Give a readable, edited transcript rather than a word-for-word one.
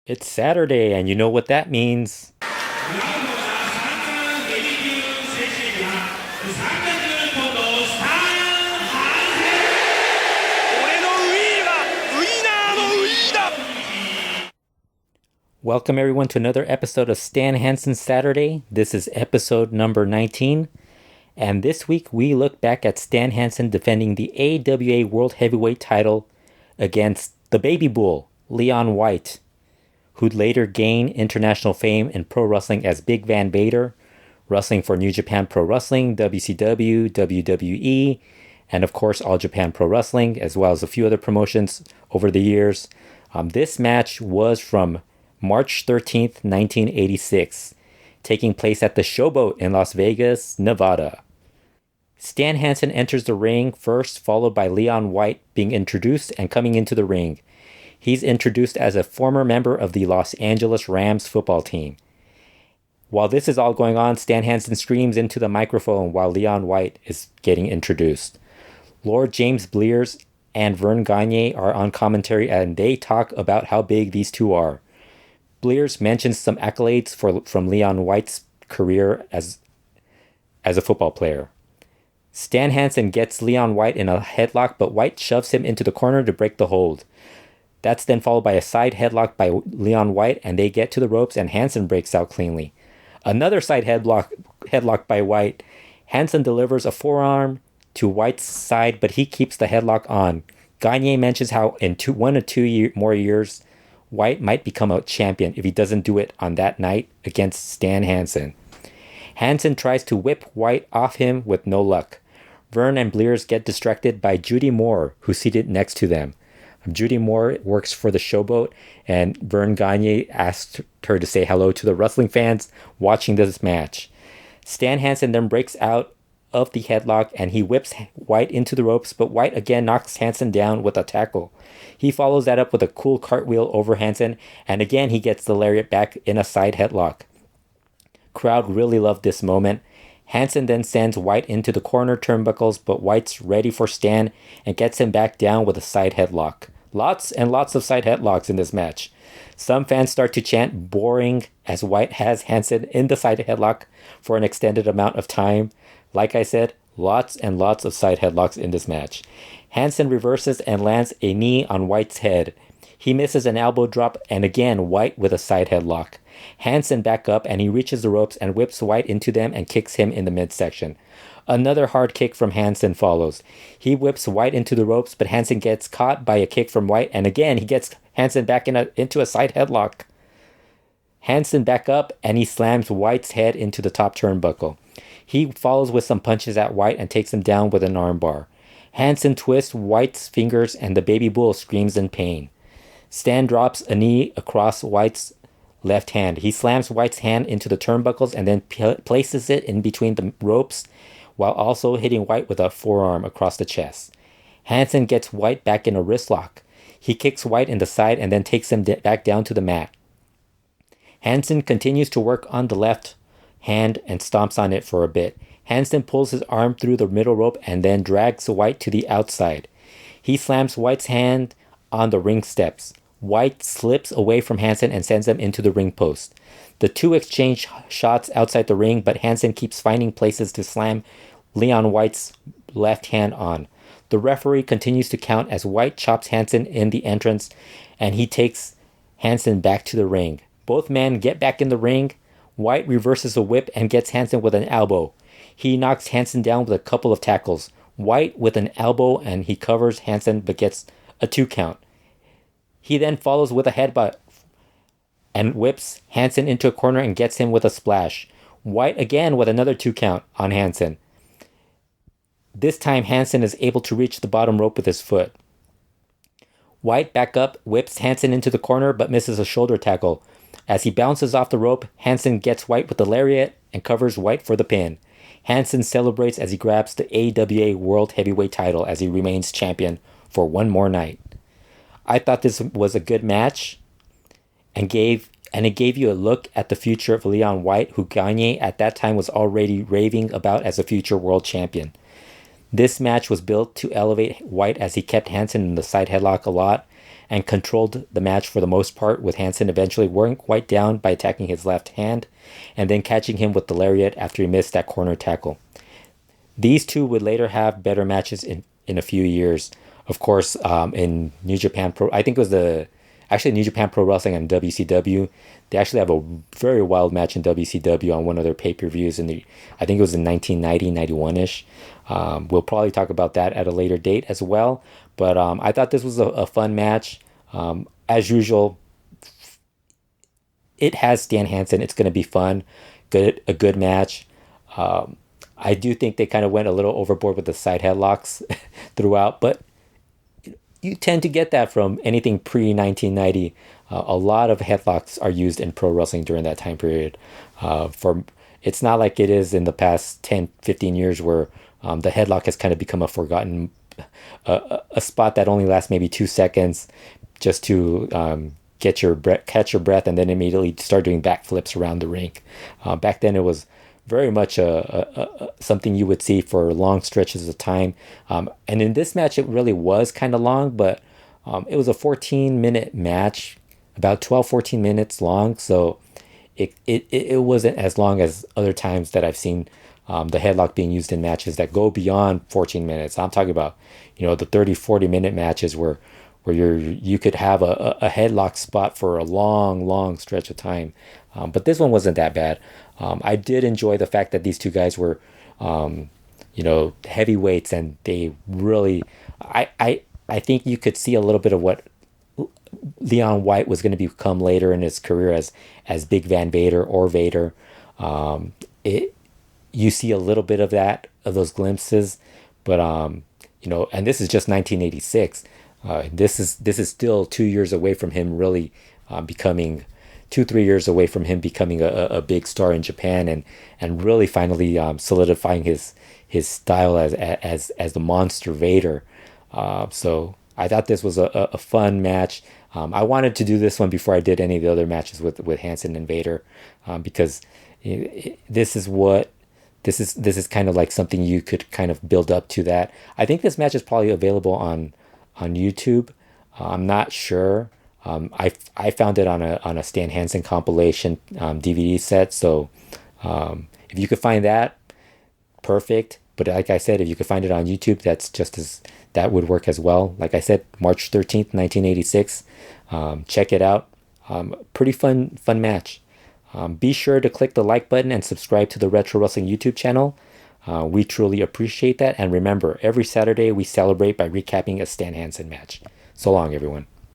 It's Saturday, and you know what that means. Welcome everyone to another episode of Stan Hansen Saturday. This is episode number 19. And this week we look back at Stan Hansen defending the AWA World Heavyweight title against the Baby Bull, Leon White, who'd later gain international fame in pro wrestling as Big Van Vader, wrestling for New Japan Pro Wrestling, WCW, WWE, and of course All Japan Pro Wrestling, as well as a few other promotions over the years. This match was from March 13th, 1986, taking place at the Showboat in Las Vegas, Nevada. Stan Hansen enters the ring first, followed by Leon White being introduced and coming into the ring. He's introduced as a former member of the Los Angeles Rams football team. While this is all going on, Stan Hansen screams into the microphone while Leon White is getting introduced. Lord James Blears and Vern Gagne are on commentary and they talk about how big these two are. Blears mentions some accolades from Leon White's career as a football player. Stan Hansen gets Leon White in a headlock, but White shoves him into the corner to break the hold. That's then followed by a side headlock by Leon White, and they get to the ropes, and Hansen breaks out cleanly. Another side headlock by White. Hansen delivers a forearm to White's side, but he keeps the headlock on. Gagne mentions how in 1 or 2 more years, White might become a champion if he doesn't do it on that night against Stan Hansen. Hansen tries to whip White off him with no luck. Vern and Blears get distracted by Judy Moore, who's seated next to them. Judy Moore works for the Showboat, and Vern Gagne asked her to say hello to the wrestling fans watching this match. Stan Hansen then breaks out of the headlock and he whips White into the ropes, but White again knocks Hansen down with a tackle. He follows that up with a cool cartwheel over Hansen, and again he gets the Lariat back in a side headlock. Crowd really loved this moment. Hansen then sends White into the corner turnbuckles, but White's ready for Stan and gets him back down with a side headlock. Lots and lots of side headlocks in this match. Some fans start to chant boring as White has Hansen in the side headlock for an extended amount of time. Like I said, lots and lots of side headlocks in this match. Hansen reverses and lands a knee on White's head. He misses an elbow drop, and again White with a side headlock. Hansen back up and he reaches the ropes and whips White into them and kicks him in the midsection. Another hard kick from Hansen follows. He whips White into the ropes, but Hansen gets caught by a kick from White, and again he gets Hansen back into a side headlock. Hansen back up and he slams White's head into the top turnbuckle. He follows with some punches at White and takes him down with an armbar. Hansen twists White's fingers and the Baby Bull screams in pain. Stan drops a knee across White's left hand. He slams White's hand into the turnbuckles and then places it in between the ropes while also hitting White with a forearm across the chest. Hansen gets White back in a wrist lock. He kicks White in the side and then takes him back down to the mat. Hansen continues to work on the left hand and stomps on it for a bit. Hansen pulls his arm through the middle rope and then drags White to the outside. He slams White's hand on the ring steps. White slips away from Hansen and sends him into the ring post. The two exchange shots outside the ring, but Hansen keeps finding places to slam Leon White's left hand on. The referee continues to count as White chops Hansen in the entrance, and he takes Hansen back to the ring. Both men get back in the ring. White reverses a whip and gets Hansen with an elbow. He knocks Hansen down with a couple of tackles. White with an elbow, and he covers Hansen but gets a 2 count. He then follows with a headbutt and whips Hansen into a corner and gets him with a splash. White again with another 2 count on Hansen. This time Hansen is able to reach the bottom rope with his foot. White back up, whips Hansen into the corner but misses a shoulder tackle. As he bounces off the rope, Hansen gets White with the lariat and covers White for the pin. Hansen celebrates as he grabs the AWA World Heavyweight title as he remains champion for one more night. I thought this was a good match and it gave you a look at the future of Leon White, who Gagne at that time was already raving about as a future world champion. This match was built to elevate White as he kept Hansen in the side headlock a lot, and controlled the match for the most part, with Hansen eventually wearing White down by attacking his left hand and then catching him with the Lariat after he missed that corner tackle. These two would later have better matches in a few years. Of course, in New Japan Pro, I think it was New Japan Pro Wrestling and WCW. They actually have a very wild match in WCW on one of their pay-per-views I think it was in 1990, 91-ish. We'll probably talk about that at a later date as well. But I thought this was a fun match. As usual, it has Stan Hansen. It's going to be fun, a good match. I do think they kind of went a little overboard with the side headlocks throughout, but you tend to get that from anything pre 1990. A lot of headlocks are used in pro wrestling during that time period. It's not like it is in the past 10, 15 years where the headlock has kind of become a forgotten a spot that only lasts maybe 2 seconds just to catch your breath, and then immediately start doing backflips around the ring. Back then, it was very much something you would see for long stretches of time. And in this match, it really was kind of long, but it was a 14-minute match, about 12, 14 minutes long. So it wasn't as long as other times that I've seen the headlock being used in matches that go beyond 14 minutes. I'm talking about, the 30, 40-minute matches where you could have a headlock spot for a long, long stretch of time. But this one wasn't that bad. I did enjoy the fact that these two guys were, heavyweights, and they really, I think you could see a little bit of what Leon White was going to become later in his career as Big Van Vader or Vader. You see a little bit of those glimpses, but and this is just 1986. This is still 2 years away from him really becoming 2-3 years away from him becoming a big star in Japan, and really finally solidifying his style as the Monster Vader. So I thought this was a fun match. I wanted to do this one before I did any of the other matches with Hansen and Vader, because this is kind of like something you could kind of build up to that. I think this match is probably available on YouTube. I'm not sure. I found it on a Stan Hansen compilation DVD set. So if you could find that, perfect. But like I said, if you could find it on YouTube, that would work as well. Like I said, March 13th, 1986. Check it out. Pretty fun match. Be sure to click the like button and subscribe to the Retro Wrestling YouTube channel. We truly appreciate that. And remember, every Saturday we celebrate by recapping a Stan Hansen match. So long, everyone.